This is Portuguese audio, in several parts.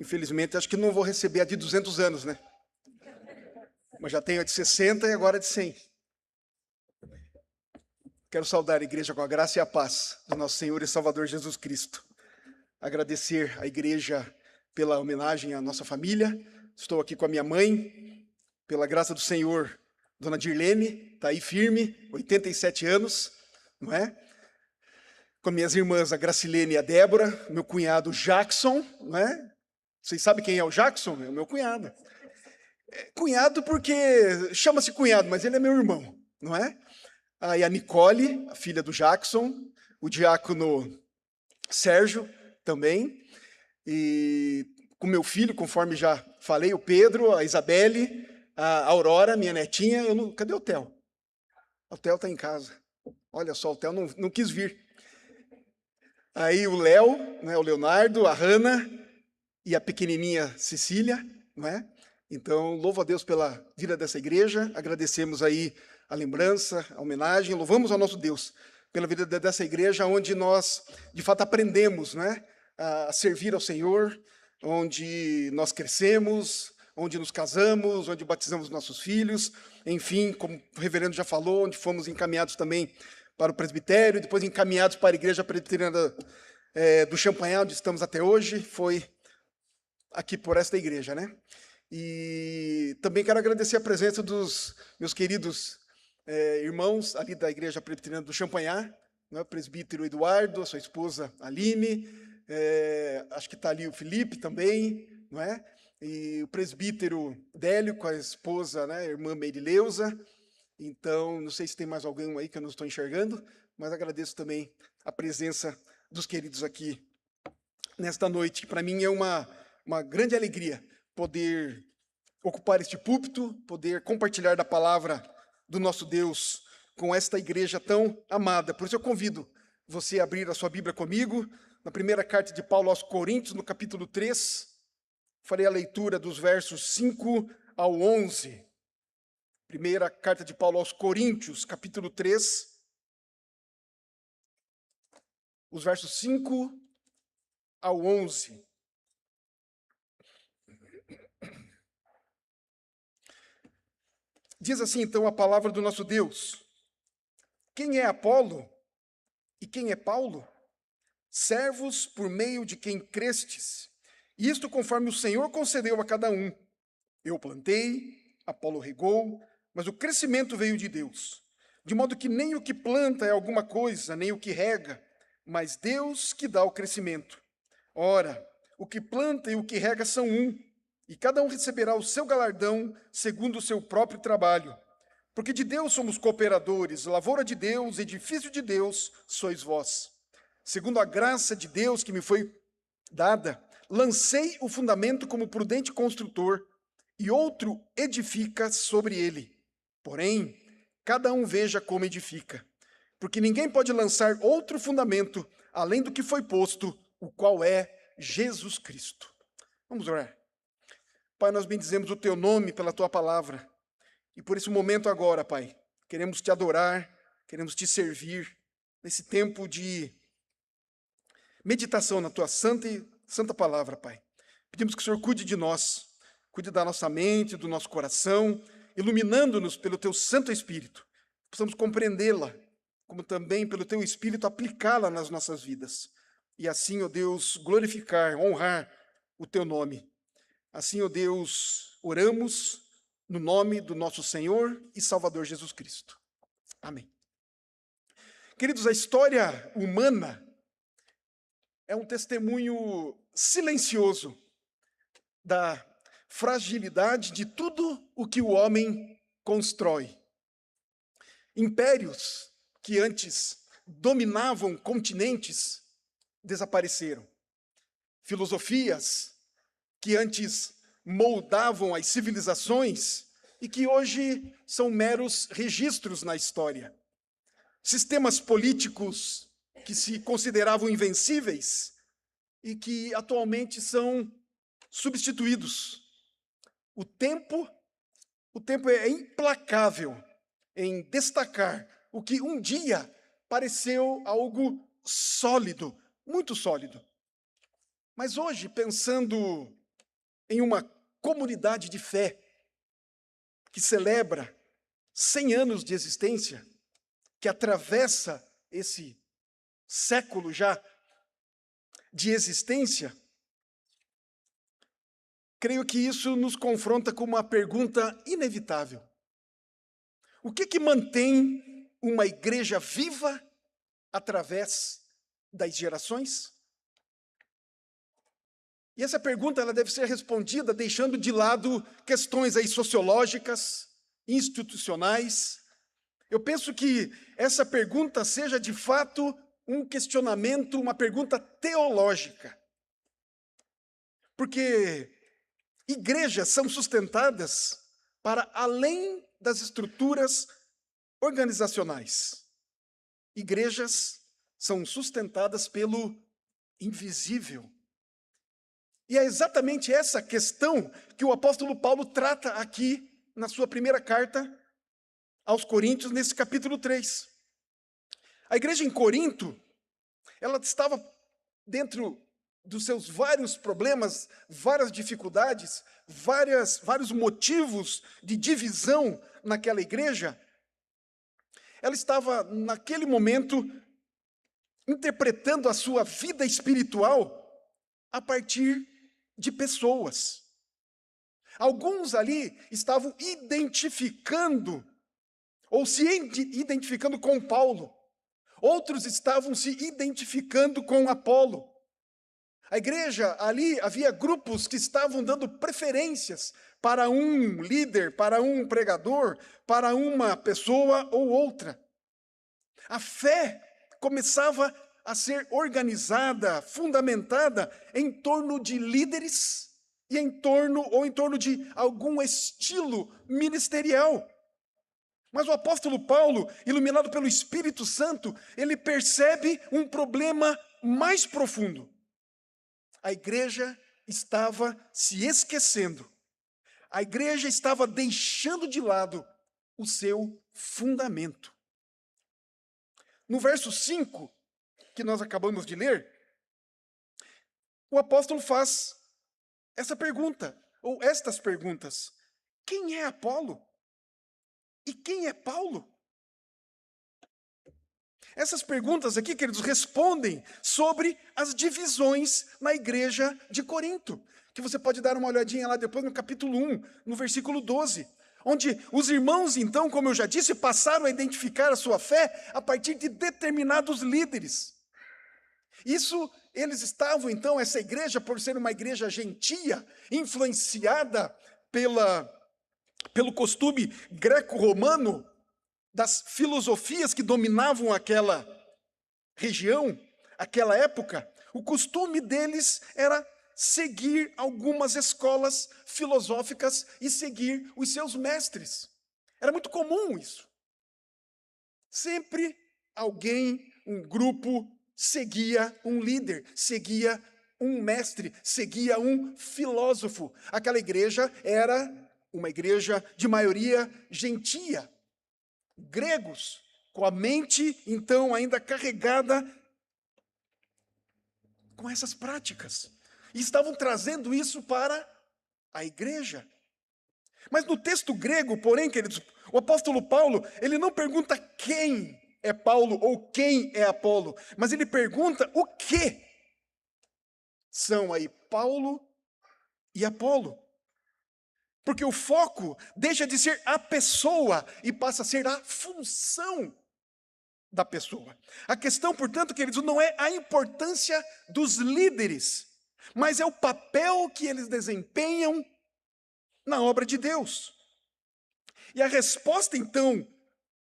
Infelizmente, acho que não vou receber a de 200 anos, né? Mas já tenho a de 60 e agora a de 100. Quero saudar a igreja com a graça e a paz do nosso Senhor e Salvador Jesus Cristo. Agradecer à igreja pela homenagem à nossa família. Estou aqui com a minha mãe, pela graça do Senhor, Dona Dirlene, está aí firme, 87 anos, não é? Com minhas irmãs, a Gracilene e a Débora, meu cunhado Jackson, não é? Vocês sabem quem é o Jackson? É o meu cunhado. Cunhado porque chama-se cunhado, mas ele é meu irmão, não é? Aí a Nicole, a filha do Jackson, o diácono Sérgio também, e com meu filho, conforme já falei, o Pedro, a Isabelle, a Aurora, minha netinha. Cadê o Theo? O Theo está em casa. Olha só, o Theo não quis vir. Aí o Léo, né, o Leonardo, a Hanna e a pequenininha Cecília, não é? Então, louvo a Deus pela vida dessa igreja, agradecemos aí a lembrança, a homenagem, louvamos ao nosso Deus pela vida dessa igreja, onde nós, de fato, aprendemos, né, a servir ao Senhor, onde nós crescemos, onde nos casamos, onde batizamos nossos filhos, enfim, como o reverendo já falou, onde fomos encaminhados também para o presbitério, depois encaminhados para a igreja presbiteriana do Champanhar, onde estamos até hoje, foi aqui por esta igreja, né? E também quero agradecer a presença dos meus queridos irmãos ali da Igreja Presbiteriana do Champanhar, né, o presbítero Eduardo, a sua esposa Aline, acho que está ali o Felipe também, não é? E o presbítero Délio com a esposa, né, a irmã Merileuza. Então, não sei se tem mais alguém aí que eu não estou enxergando, mas agradeço também a presença dos queridos aqui nesta noite. Para mim é uma grande alegria poder ocupar este púlpito, poder compartilhar da palavra do nosso Deus com esta igreja tão amada. Por isso eu convido você a abrir a sua Bíblia comigo, na primeira carta de Paulo aos Coríntios, no capítulo 3, farei a leitura dos versos 5 ao 11. Primeira carta de Paulo aos Coríntios, capítulo 3, os versos 5 ao 11. Diz assim, então, a palavra do nosso Deus. Quem é Apolo e quem é Paulo? Servos por meio de quem crestes, e isto conforme o Senhor concedeu a cada um. Eu plantei, Apolo regou, mas o crescimento veio de Deus. De modo que nem o que planta é alguma coisa, nem o que rega, mas Deus que dá o crescimento. Ora, o que planta e o que rega são um, e cada um receberá o seu galardão segundo o seu próprio trabalho. Porque de Deus somos cooperadores, lavoura de Deus, edifício de Deus sois vós. Segundo a graça de Deus que me foi dada, lancei o fundamento como prudente construtor, e outro edifica sobre ele. Porém, cada um veja como edifica. Porque ninguém pode lançar outro fundamento, além do que foi posto, o qual é Jesus Cristo. Vamos orar. Pai, nós bendizemos o teu nome pela tua palavra. E por esse momento agora, Pai, queremos te adorar, queremos te servir, nesse tempo de meditação na tua santa palavra, Pai. Pedimos que o Senhor cuide de nós, cuide da nossa mente, do nosso coração, iluminando-nos pelo teu Santo Espírito. Possamos compreendê-la, como também pelo teu Espírito aplicá-la nas nossas vidas. E assim, ó Deus, glorificar, honrar o teu nome. Assim, ó Deus, oramos no nome do nosso Senhor e Salvador Jesus Cristo. Amém. Queridos, a história humana é um testemunho silencioso da fragilidade de tudo o que o homem constrói. Impérios que antes dominavam continentes desapareceram. Filosofias que antes moldavam as civilizações e que hoje são meros registros na história. Sistemas políticos que se consideravam invencíveis e que atualmente são substituídos. O tempo é implacável em destacar o que um dia pareceu algo sólido, muito sólido. Mas hoje, pensando em uma comunidade de fé que celebra 100 anos de existência, que atravessa esse século já de existência, creio que isso nos confronta com uma pergunta inevitável. O que mantém uma igreja viva através das gerações? E essa pergunta ela deve ser respondida deixando de lado questões aí sociológicas, institucionais. Eu penso que essa pergunta seja de fato um questionamento, uma pergunta teológica. Porque igrejas são sustentadas para além das estruturas organizacionais. Igrejas são sustentadas pelo invisível. E é exatamente essa questão que o apóstolo Paulo trata aqui na sua primeira carta aos Coríntios, nesse capítulo 3. A igreja em Corinto, ela estava dentro dos seus vários problemas, várias dificuldades, vários motivos de divisão naquela igreja. Ela estava, naquele momento, interpretando a sua vida espiritual a partir de pessoas. Alguns ali estavam identificando, ou se identificando com Paulo. Outros estavam se identificando com Apolo. A igreja ali, havia grupos que estavam dando preferências para um líder, para um pregador, para uma pessoa ou outra. A fé começava a ser organizada, fundamentada em torno de líderes e em torno de algum estilo ministerial. Mas o apóstolo Paulo, iluminado pelo Espírito Santo, ele percebe um problema mais profundo. A igreja estava se esquecendo. A igreja estava deixando de lado o seu fundamento. No verso 5, que nós acabamos de ler, o apóstolo faz essa pergunta, ou estas perguntas: quem é Apolo? E quem é Paulo? Essas perguntas aqui, queridos, respondem sobre as divisões na igreja de Corinto, que você pode dar uma olhadinha lá depois no capítulo 1, no versículo 12, onde os irmãos, então, como eu já disse, passaram a identificar a sua fé a partir de determinados líderes. Eles estavam, então, essa igreja, por ser uma igreja gentia, influenciada pelo costume greco-romano, das filosofias que dominavam aquela região, aquela época, o costume deles era seguir algumas escolas filosóficas e seguir os seus mestres. Era muito comum isso. Sempre alguém, um grupo, seguia um líder, seguia um mestre, seguia um filósofo. Aquela igreja era uma igreja de maioria gentia, gregos, com a mente, então, ainda carregada com essas práticas. E estavam trazendo isso para a igreja. Mas no texto grego, porém, queridos, o apóstolo Paulo, ele não pergunta quem é Paulo ou quem é Apolo, mas ele pergunta o que são aí Paulo e Apolo. Porque o foco deixa de ser a pessoa e passa a ser a função da pessoa. A questão, portanto, queridos, não é a importância dos líderes, mas é o papel que eles desempenham na obra de Deus. E a resposta, então,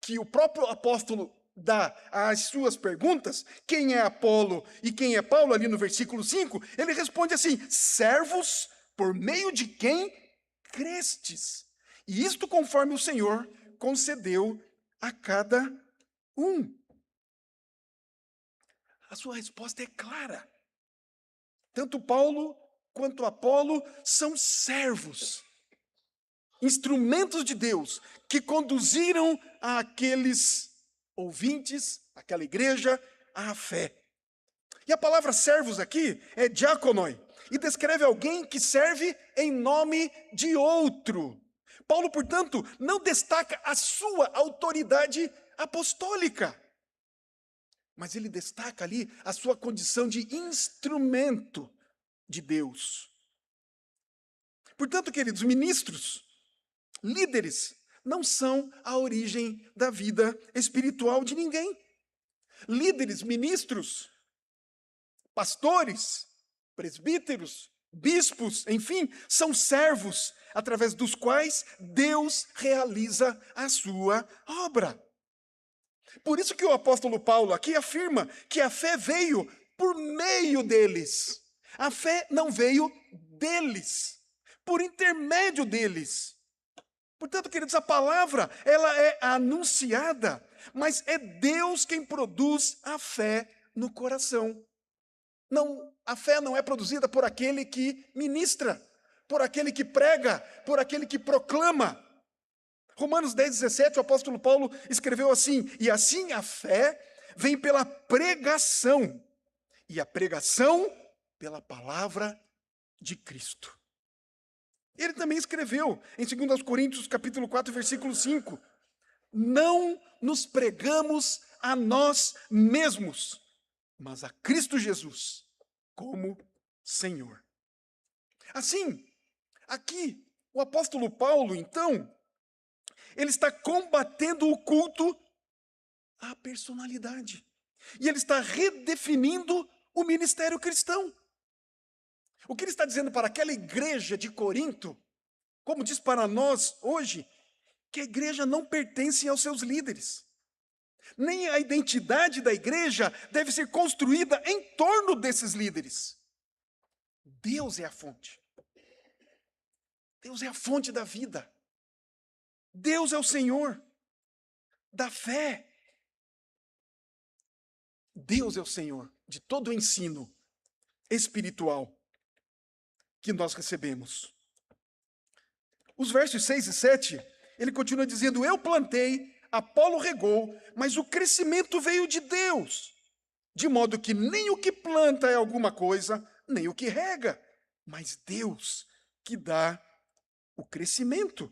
que o próprio apóstolo dá às suas perguntas, quem é Apolo e quem é Paulo, ali no versículo 5, ele responde assim: servos por meio de quem crestes, e isto conforme o Senhor concedeu a cada um. A sua resposta é clara. Tanto Paulo quanto Apolo são servos, instrumentos de Deus, que conduziram aqueles ouvintes, aquela igreja, à fé. E a palavra servos aqui é diakonoi, e descreve alguém que serve em nome de outro. Paulo, portanto, não destaca a sua autoridade apostólica, mas ele destaca ali a sua condição de instrumento de Deus. Portanto, queridos, ministros, líderes, não são a origem da vida espiritual de ninguém. Líderes, ministros, pastores, presbíteros, bispos, enfim, são servos através dos quais Deus realiza a sua obra. Por isso que o apóstolo Paulo aqui afirma que a fé veio por meio deles. A fé não veio deles, por intermédio deles. Portanto, queridos, a palavra, ela é anunciada, mas é Deus quem produz a fé no coração. Não, a fé não é produzida por aquele que ministra, por aquele que prega, por aquele que proclama. Romanos 10:17, o apóstolo Paulo escreveu assim: e assim a fé vem pela pregação, e a pregação pela palavra de Cristo. Ele também escreveu em 2 Coríntios capítulo 4, versículo 5, não nos pregamos a nós mesmos, mas a Cristo Jesus como Senhor. Assim, aqui, o apóstolo Paulo, então, ele está combatendo o culto à personalidade. E ele está redefinindo o ministério cristão. O que ele está dizendo para aquela igreja de Corinto, como diz para nós hoje, que a igreja não pertence aos seus líderes. Nem a identidade da igreja deve ser construída em torno desses líderes. Deus é a fonte. Deus é a fonte da vida. Deus é o Senhor da fé. Deus é o Senhor de todo o ensino espiritual que nós recebemos. Os versos 6 e 7, ele continua dizendo: eu plantei, Apolo regou, mas o crescimento veio de Deus, de modo que nem o que planta é alguma coisa, nem o que rega, mas Deus que dá o crescimento.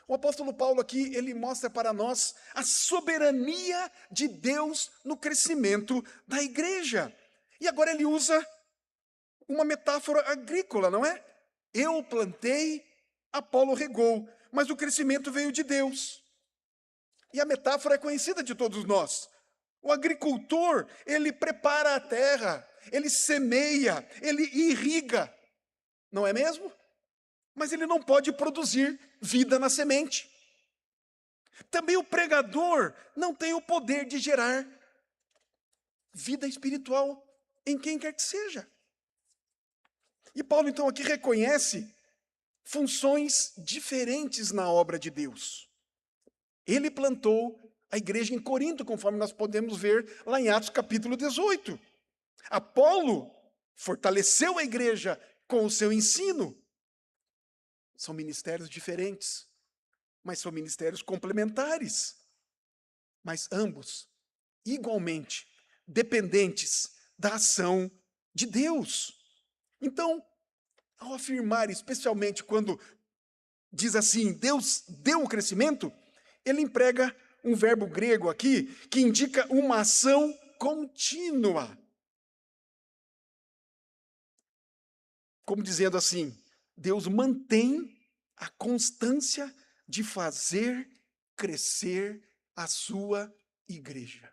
O apóstolo Paulo aqui, ele mostra para nós a soberania de Deus no crescimento da igreja. E agora ele usa uma metáfora agrícola, não é? Eu plantei, Apolo regou, mas o crescimento veio de Deus. E a metáfora é conhecida de todos nós. O agricultor, ele prepara a terra, ele semeia, ele irriga, não é mesmo? Mas ele não pode produzir vida na semente. Também o pregador não tem o poder de gerar vida espiritual em quem quer que seja. E Paulo, então, aqui reconhece funções diferentes na obra de Deus. Ele plantou a igreja em Corinto, conforme nós podemos ver lá em Atos capítulo 18. Apolo fortaleceu a igreja com o seu ensino. São ministérios diferentes, mas são ministérios complementares. Mas ambos, igualmente, dependentes da ação de Deus. Então, ao afirmar, especialmente quando diz assim, Deus deu o crescimento, ele emprega um verbo grego aqui que indica uma ação contínua. Como dizendo assim, Deus mantém a constância de fazer crescer a sua igreja.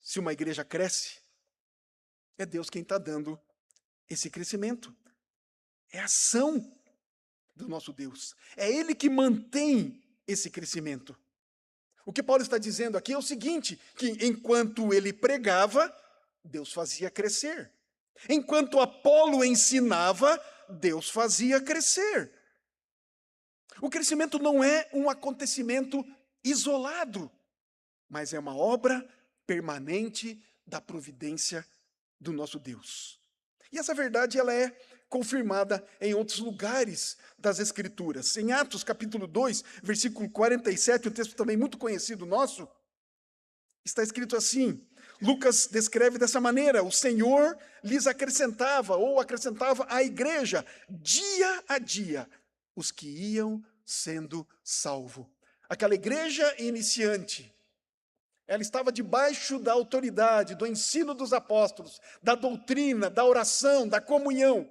Se uma igreja cresce, é Deus quem está dando esse crescimento. É a ação do nosso Deus. É Ele que mantém esse crescimento. O que Paulo está dizendo aqui é o seguinte, que enquanto ele pregava, Deus fazia crescer. Enquanto Apolo ensinava, Deus fazia crescer. O crescimento não é um acontecimento isolado, mas é uma obra permanente da providência do nosso Deus. E essa verdade ela é confirmada em outros lugares das Escrituras. Em Atos capítulo 2, versículo 47, um texto também muito conhecido nosso, está escrito assim: Lucas descreve dessa maneira: o Senhor lhes acrescentava, ou acrescentava à igreja, dia a dia, os que iam sendo salvos. Aquela igreja iniciante, ela estava debaixo da autoridade, do ensino dos apóstolos, da doutrina, da oração, da comunhão.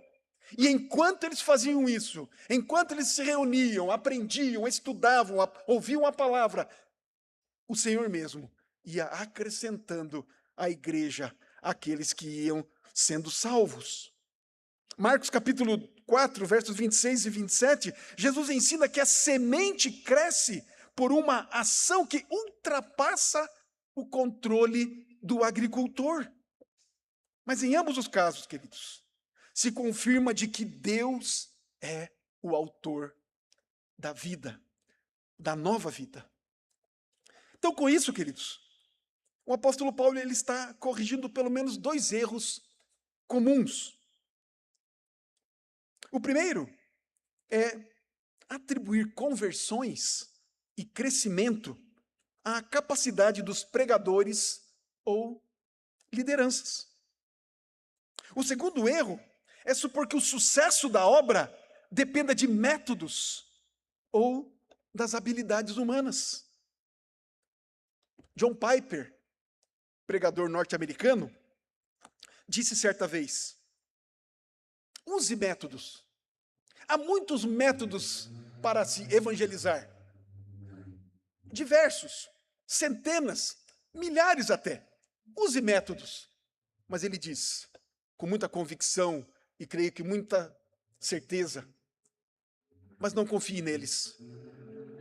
E enquanto eles faziam isso, enquanto eles se reuniam, aprendiam, estudavam, ouviam a palavra, o Senhor mesmo ia acrescentando à igreja aqueles que iam sendo salvos. Marcos capítulo 4, versos 26 e 27, Jesus ensina que a semente cresce por uma ação que ultrapassa o controle do agricultor. Mas em ambos os casos, queridos, se confirma de que Deus é o autor da vida, da nova vida. Então, com isso, queridos, o apóstolo Paulo ele está corrigindo pelo menos 2 erros comuns. O primeiro é atribuir conversões e crescimento à capacidade dos pregadores ou lideranças. O segundo erro é supor que o sucesso da obra dependa de métodos ou das habilidades humanas. John Piper, pregador norte-americano, disse certa vez: use métodos. Há muitos métodos para se evangelizar. Diversos, centenas, milhares até. Use métodos. Mas ele diz, com muita convicção e creio que muita certeza, mas não confie neles.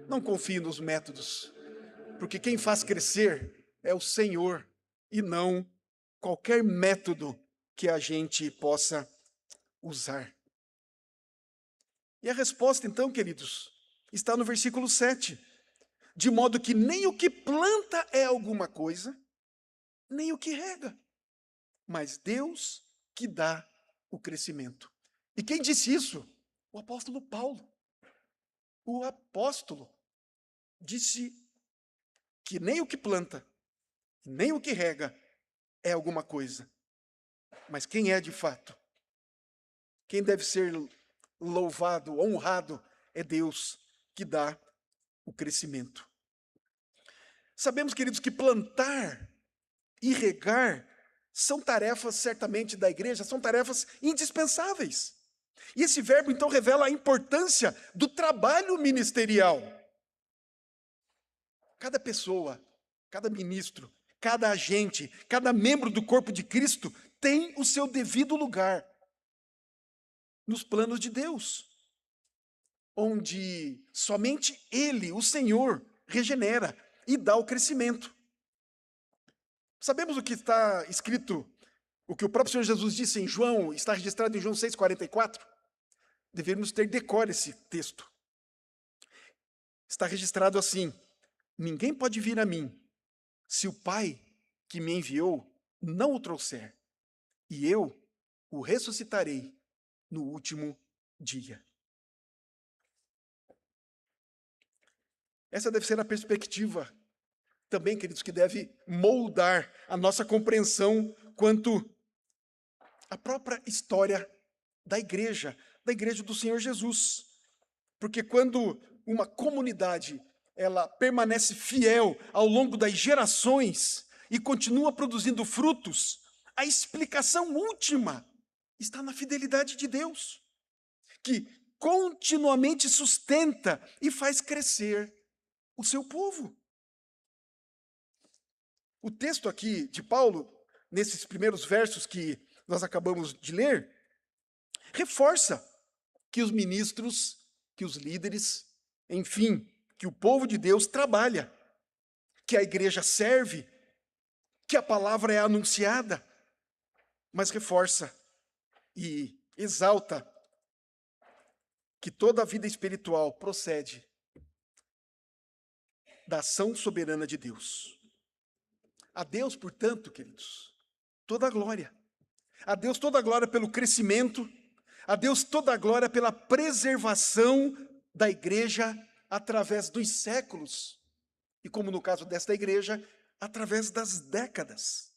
Não confie nos métodos, porque quem faz crescer é o Senhor e não qualquer método que a gente possa usar. E a resposta, então, queridos, está no versículo 7. De modo que nem o que planta é alguma coisa, nem o que rega, mas Deus que dá o crescimento. E quem disse isso? O apóstolo Paulo. O apóstolo disse que nem o que planta, nem o que rega é alguma coisa. Mas quem é de fato? Quem deve ser louvado, honrado, é Deus que dá o crescimento. Sabemos, queridos, que plantar e regar são tarefas, certamente, da igreja, são tarefas indispensáveis. E esse verbo, então, revela a importância do trabalho ministerial. Cada pessoa, cada ministro, cada agente, cada membro do corpo de Cristo tem o seu devido lugar nos planos de Deus, onde somente Ele, o Senhor, regenera e dá o crescimento. Sabemos o que está escrito, o que o próprio Senhor Jesus disse em João, está registrado em João 6,44? Devemos ter decor esse texto. Está registrado assim: ninguém pode vir a mim, se o Pai que me enviou não o trouxer, e eu o ressuscitarei no último dia. Essa deve ser a perspectiva também, queridos, que deve moldar a nossa compreensão quanto à própria história da igreja do Senhor Jesus. Porque quando uma comunidade ela permanece fiel ao longo das gerações e continua produzindo frutos, a explicação última está na fidelidade de Deus, que continuamente sustenta e faz crescer o seu povo. O texto aqui de Paulo, nesses primeiros versos que nós acabamos de ler, reforça que os ministros, que os líderes, enfim, que o povo de Deus trabalha, que a igreja serve, que a palavra é anunciada, mas reforça e exalta que toda a vida espiritual procede da ação soberana de Deus. A Deus, portanto, queridos, toda a glória. A Deus toda a glória pelo crescimento, a Deus toda a glória pela preservação da igreja através dos séculos, e como no caso desta igreja, através das décadas.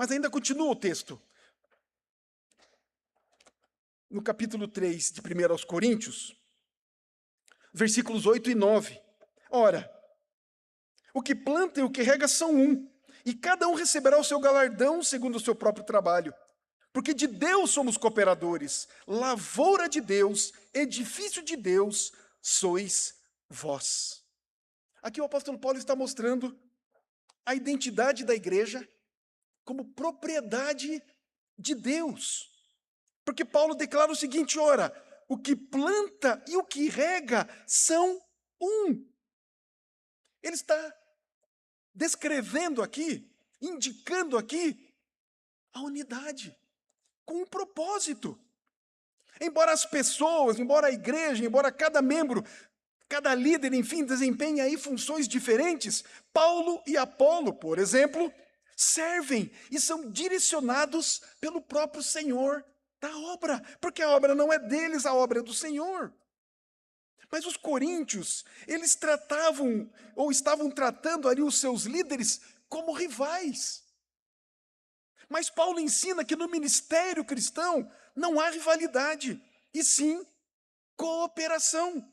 Mas ainda continua o texto. No capítulo 3 de 1 aos Coríntios, versículos 8 e 9. Ora, o que planta e o que rega são um, e cada um receberá o seu galardão segundo o seu próprio trabalho. Porque de Deus somos cooperadores, lavoura de Deus, edifício de Deus, sois vós. Aqui o apóstolo Paulo está mostrando a identidade da igreja como propriedade de Deus. Porque Paulo declara o seguinte: ora, o que planta e o que rega são um. Ele está descrevendo aqui, indicando aqui a unidade, com um propósito. Embora as pessoas, embora a igreja, embora cada membro, cada líder, enfim, desempenhe aí funções diferentes, Paulo e Apolo, por exemplo, servem e são direcionados pelo próprio Senhor da obra, porque a obra não é deles, a obra é do Senhor. Mas os coríntios, eles tratavam, ou estavam tratando ali os seus líderes como rivais. Mas Paulo ensina que no ministério cristão não há rivalidade, e sim cooperação.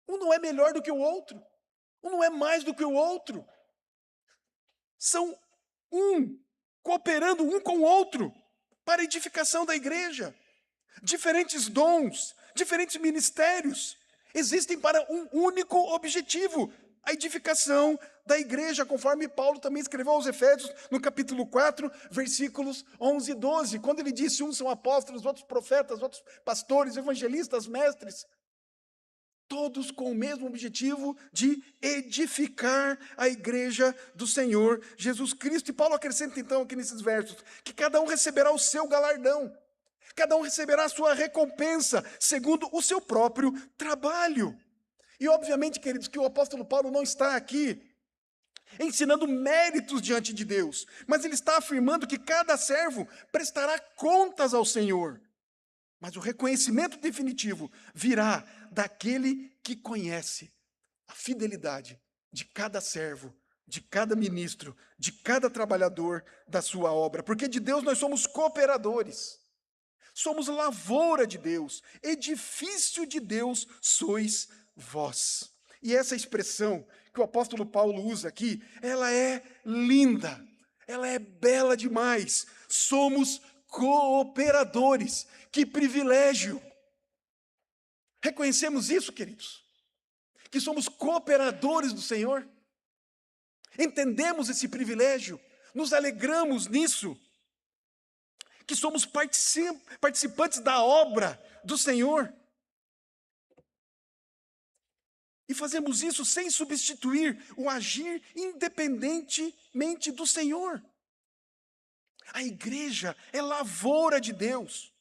Um não é melhor do que o outro, um não é mais do que o outro. São um, cooperando um com o outro, para a edificação da igreja. Diferentes dons, diferentes ministérios, existem para um único objetivo: a edificação da igreja, conforme Paulo também escreveu aos Efésios, no capítulo 4, versículos 11 e 12, quando ele disse: uns são apóstolos, outros profetas, outros pastores, evangelistas, mestres, todos com o mesmo objetivo de edificar a igreja do Senhor Jesus Cristo. E Paulo acrescenta então aqui nesses versos, que cada um receberá o seu galardão, cada um receberá a sua recompensa, segundo o seu próprio trabalho. E obviamente, queridos, que o apóstolo Paulo não está aqui ensinando méritos diante de Deus, mas ele está afirmando que cada servo prestará contas ao Senhor. Mas o reconhecimento definitivo virá daquele que conhece a fidelidade de cada servo, de cada ministro, de cada trabalhador da sua obra. Porque de Deus nós somos cooperadores, somos lavoura de Deus, edifício de Deus sois vós. E essa expressão que o apóstolo Paulo usa aqui, ela é linda, ela é bela demais. Somos cooperadores. Que privilégio! Reconhecemos isso, queridos? Que somos cooperadores do Senhor? Entendemos esse privilégio? Nos alegramos nisso? Que somos participantes da obra do Senhor? E fazemos isso sem substituir o agir independentemente do Senhor. A igreja é lavoura de Deus.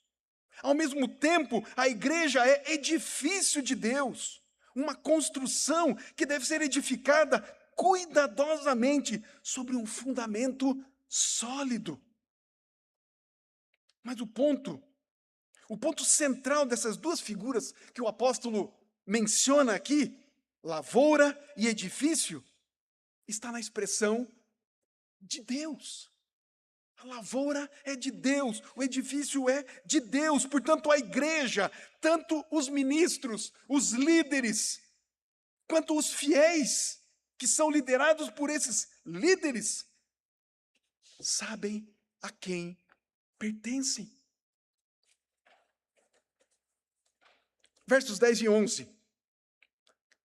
Ao mesmo tempo, a igreja é edifício de Deus, uma construção que deve ser edificada cuidadosamente sobre um fundamento sólido. Mas o ponto central dessas duas figuras que o apóstolo menciona aqui, lavoura e edifício, está na expressão de Deus. A lavoura é de Deus, o edifício é de Deus. Portanto, a igreja, tanto os ministros, os líderes, quanto os fiéis, que são liderados por esses líderes, sabem a quem pertencem. Versos 10 e 11.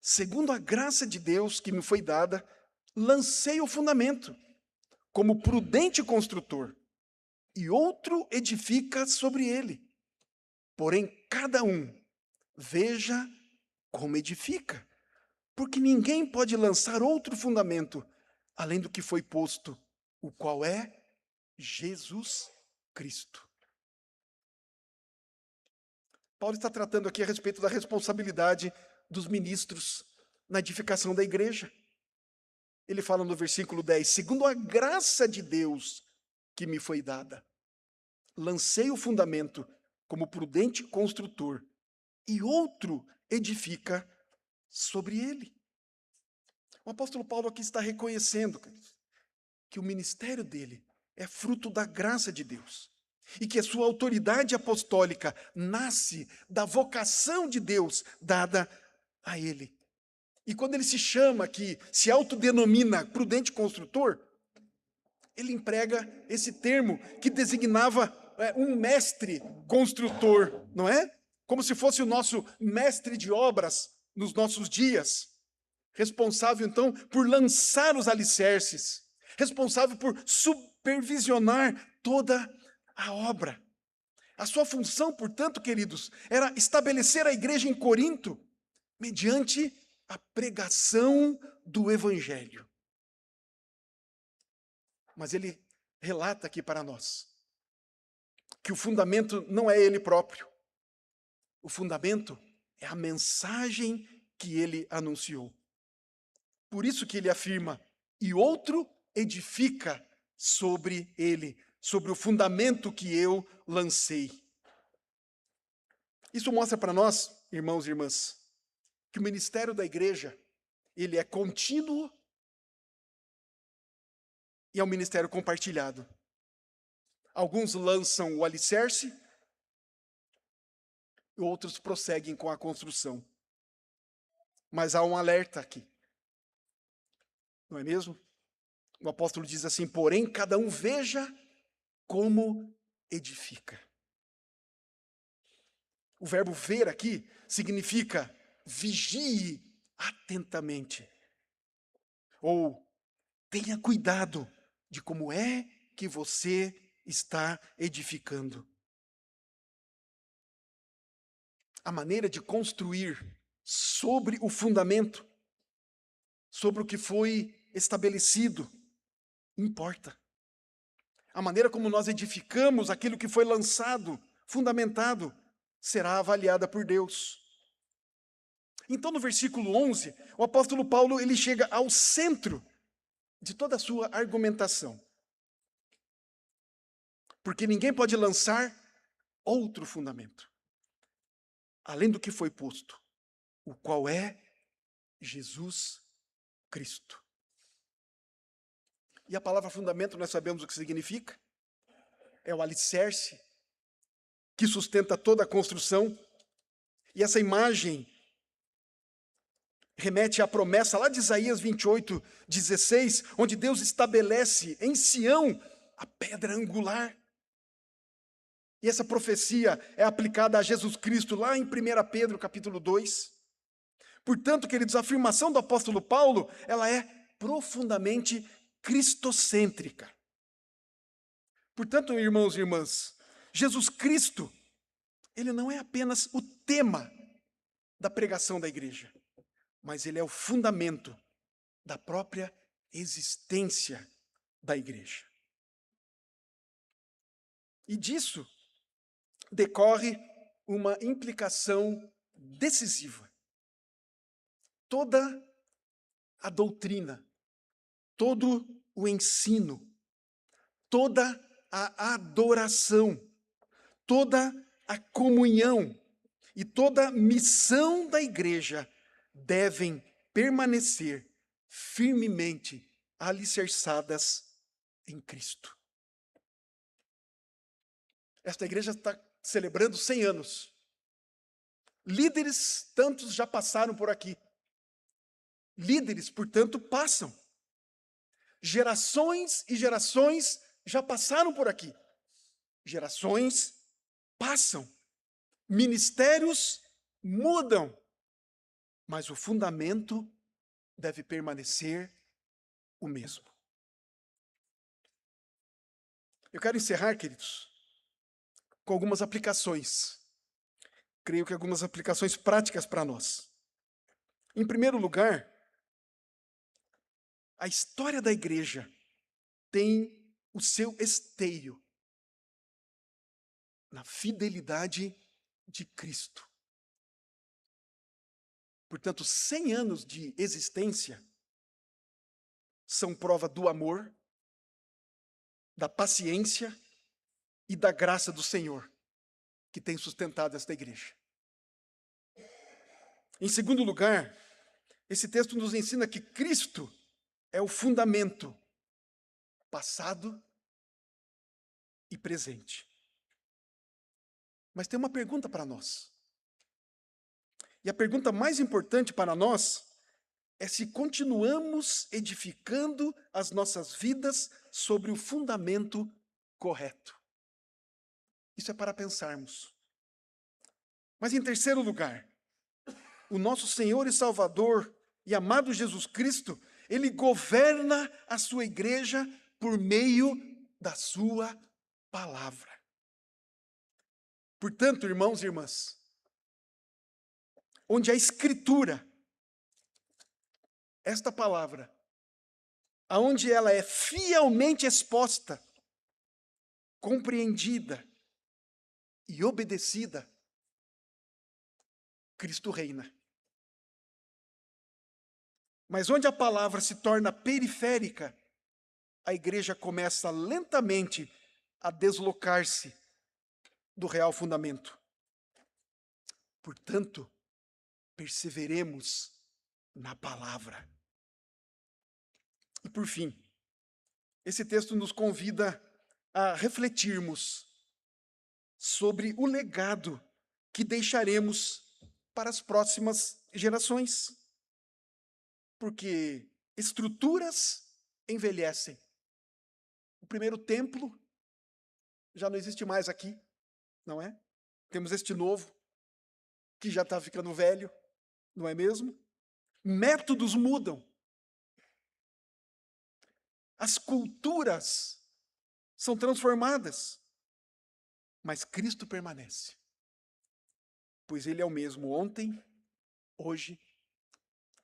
Segundo a graça de Deus que me foi dada, lancei o fundamento, como prudente construtor, e outro edifica sobre ele. Porém, cada um veja como edifica, porque ninguém pode lançar outro fundamento além do que foi posto, o qual é Jesus Cristo. Paulo está tratando aqui a respeito da responsabilidade dos ministros na edificação da igreja. Ele fala no versículo 10, segundo a graça de Deus que me foi dada, lancei o fundamento como prudente construtor, e outro edifica sobre ele. O apóstolo Paulo aqui está reconhecendo que o ministério dele é fruto da graça de Deus. E que a sua autoridade apostólica nasce da vocação de Deus dada a ele. E quando ele se chama aqui, se autodenomina prudente construtor, ele emprega esse termo que designava um mestre construtor, não é? Como se fosse o nosso mestre de obras nos nossos dias. Responsável, então, por lançar os alicerces. Responsável por supervisionar toda a obra. A sua função, portanto, queridos, era estabelecer a igreja em Corinto mediante a pregação do Evangelho. Mas ele relata aqui para nós que o fundamento não é ele próprio. O fundamento é a mensagem que ele anunciou. Por isso que ele afirma, e outro edifica sobre ele, sobre o fundamento que eu lancei. Isso mostra para nós, irmãos e irmãs, que o ministério da igreja, ele é contínuo e é um ministério compartilhado. Alguns lançam o alicerce, e outros prosseguem com a construção. Mas há um alerta aqui. Não é mesmo? O apóstolo diz assim, porém, cada um veja como edifica. O verbo ver aqui significa vigie atentamente. Ou tenha cuidado de como é que você está edificando. A maneira de construir sobre o fundamento, sobre o que foi estabelecido, importa. A maneira como nós edificamos aquilo que foi lançado, fundamentado, será avaliada por Deus. Então, no versículo 11, o apóstolo Paulo ele chega ao centro de toda a sua argumentação. Porque ninguém pode lançar outro fundamento, além do que foi posto, o qual é Jesus Cristo. E a palavra fundamento, nós sabemos o que significa. É o alicerce que sustenta toda a construção. E essa imagem remete à promessa lá de Isaías 28:16, onde Deus estabelece em Sião a pedra angular. E essa profecia é aplicada a Jesus Cristo lá em 1 Pedro capítulo 2. Portanto, queridos, a afirmação do apóstolo Paulo, ela é profundamente cristocêntrica. Portanto, irmãos e irmãs, Jesus Cristo, ele não é apenas o tema da pregação da igreja, mas ele é o fundamento da própria existência da igreja. E disso decorre uma implicação decisiva. Toda a doutrina, todo o ensino, toda a adoração, toda a comunhão e toda a missão da igreja devem permanecer firmemente alicerçadas em Cristo. Esta igreja está celebrando 100 anos. Líderes, tantos já passaram por aqui. Líderes, portanto, passam. Gerações e gerações já passaram por aqui. Gerações passam. Ministérios mudam. Mas o fundamento deve permanecer o mesmo. Eu quero encerrar, queridos, com algumas aplicações. Creio que algumas aplicações práticas para nós. Em primeiro lugar, a história da igreja tem o seu esteio na fidelidade de Cristo. Portanto, 100 anos de existência são prova do amor, da paciência e da graça do Senhor, que tem sustentado esta igreja. Em segundo lugar, esse texto nos ensina que Cristo é o fundamento passado, e presente. Mas tem uma pergunta para nós. E a pergunta mais importante para nós é se continuamos edificando as nossas vidas sobre o fundamento correto. Isso é para pensarmos. Mas em terceiro lugar, o nosso Senhor e Salvador e amado Jesus Cristo, Ele governa a sua igreja por meio da sua palavra. Portanto, irmãos e irmãs, onde a Escritura, esta palavra, aonde ela é fielmente exposta, compreendida e obedecida, Cristo reina. Mas onde a palavra se torna periférica, a igreja começa lentamente a deslocar-se do real fundamento. Portanto, perseveremos na palavra. E por fim, esse texto nos convida a refletirmos sobre o legado que deixaremos para as próximas gerações. Porque estruturas envelhecem. O primeiro templo já não existe mais aqui, não é? Temos este novo, que já está ficando velho, não é mesmo? Métodos mudam. As culturas são transformadas. Mas Cristo permanece. Pois Ele é o mesmo ontem, hoje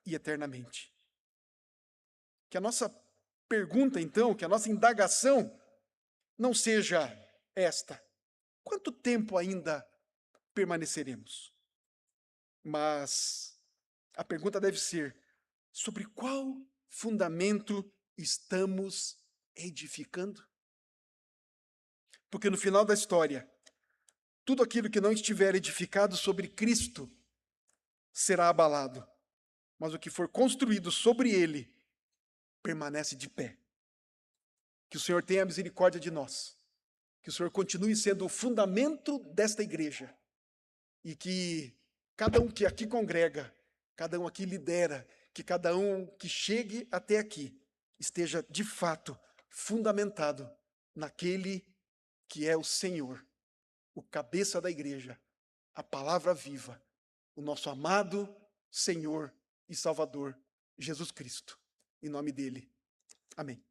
e eternamente. Que a nossa pergunta, então, que a nossa indagação não seja esta: quanto tempo ainda permaneceremos? Mas a pergunta deve ser: sobre qual fundamento estamos edificando? Porque no final da história, tudo aquilo que não estiver edificado sobre Cristo será abalado, mas o que for construído sobre Ele permanece de pé. Que o Senhor tenha misericórdia de nós, que o Senhor continue sendo o fundamento desta igreja e que cada um que aqui congrega, cada um aqui lidera, que cada um que chegue até aqui esteja de fato fundamentado naquele que é o Senhor, o cabeça da igreja, a palavra viva, o nosso amado Senhor e Salvador, Jesus Cristo. Em nome dele. Amém.